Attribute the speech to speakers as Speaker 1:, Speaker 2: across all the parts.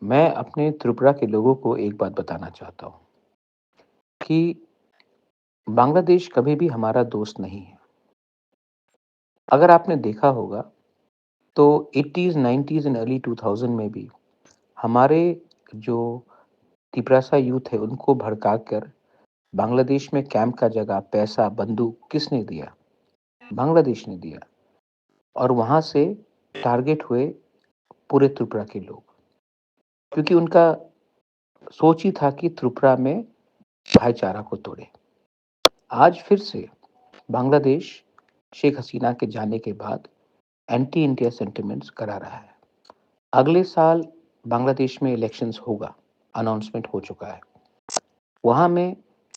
Speaker 1: मैं अपने त्रिपुरा के लोगों को एक बात बताना चाहता हूँ कि बांग्लादेश कभी भी हमारा दोस्त नहीं है। अगर आपने देखा होगा तो 80s, 90s एंड अर्ली 2000 में भी हमारे जो तिपरासा यूथ है उनको भड़काकर बांग्लादेश में कैंप का जगह, पैसा, बंदूक किसने दिया? बांग्लादेश ने दिया और वहाँ से टारगेट हुए पूरे त्रिपुरा के लोग। क्योंकि उनका सोच ही था कि त्रिपुरा में भाईचारा को तोड़े। आज फिर से बांग्लादेश शेख हसीना के जाने के बाद एंटी इंडिया सेंटिमेंट्स करा रहा है। अगले साल बांग्लादेश में इलेक्शंस होगा, अनाउंसमेंट हो चुका है। वहाँ में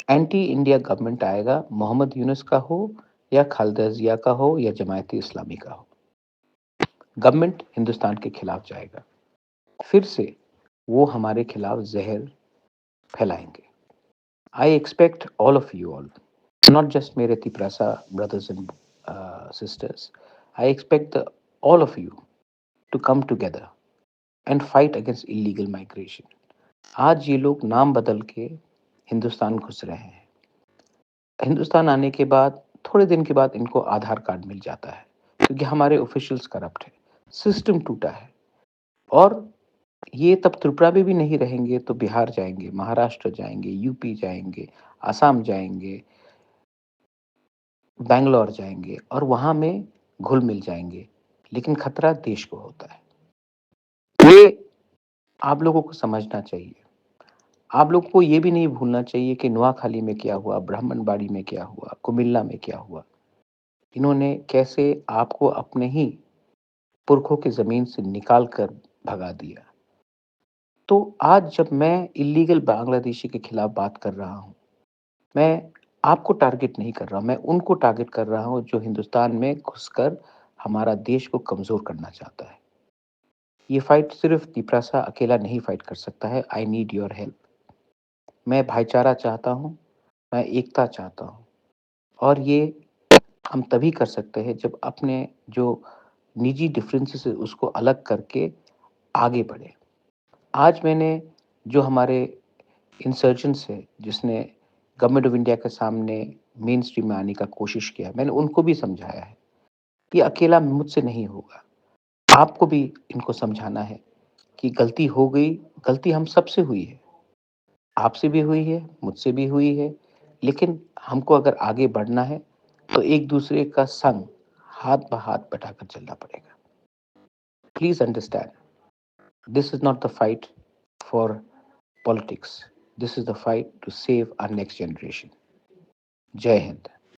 Speaker 1: एंटी इंडिया गवर्नमेंट आएगा, मोहम्मद यूनुस का हो या खालिदा जिया का हो या जमायत इस्लामी का हो। गवर्नमेंट हिंदुस्तान के खिलाफ जाएगा। फिर से वो हमारे खिलाफ जहर फैलाएंगे। I expect all of you all, not just mere Tiprasa brothers and sisters. I expect all of you to come together and fight against illegal migration. आज ये लोग नाम बदल के हिंदुस्तान घुस रहे हैं। हिंदुस्तान आने के बाद थोड़े दिन के बाद इनको आधार कार्ड मिल जाता है क्योंकि हमारे ऑफिशियल्स करप्ट है, सिस्टम टूटा है। और ये तब त्रिपुरा में भी नहीं रहेंगे तो बिहार जाएंगे, महाराष्ट्र जाएंगे, यूपी जाएंगे, असम जाएंगे, बैंगलोर जाएंगे और वहां में घुल मिल जाएंगे। लेकिन खतरा देश को होता है। ये आप लोगों को समझना चाहिए। आप लोगों को ये भी नहीं भूलना चाहिए कि नुआखाली में क्या हुआ, ब्राह्मणबाड़ी में क्या हुआ, कुमिल्ला में क्या हुआ। इन्होंने कैसे आपको अपने ही पुरखों की जमीन से निकाल कर भगा दिया। तो आज जब मैं इलीगल बांग्लादेशी के खिलाफ बात कर रहा हूँ, मैं आपको टारगेट नहीं कर रहा, मैं उनको टारगेट कर रहा हूँ जो हिंदुस्तान में घुसकर हमारा देश को कमजोर करना चाहता है। ये फाइट सिर्फ तिपरासा अकेला नहीं फाइट कर सकता है। I need your help. मैं भाईचारा चाहता हूँ, मैं एकता चाहता हूँ और ये हम तभी कर सकते हैं जब अपने जो निजी डिफरेंसेस है उसको अलग करके आगे बढ़े। आज मैंने जो हमारे इंसर्जेंट्स है जिसने गवर्नमेंट ऑफ इंडिया के सामने मेन स्ट्रीम में आने का कोशिश किया, मैंने उनको भी समझाया है कि अकेला मुझसे नहीं होगा। आपको भी इनको समझाना है कि गलती हो गई, गलती हम सबसे हुई है। आपसे भी हुई है, मुझसे भी हुई है, लेकिन हमको अगर आगे बढ़ना है तो एक दूसरे का संग हाथ हाथ बटाकर चलना पड़ेगा। Please understand, this is not the fight for politics, this is the fight to save our next generation. जय हिंद।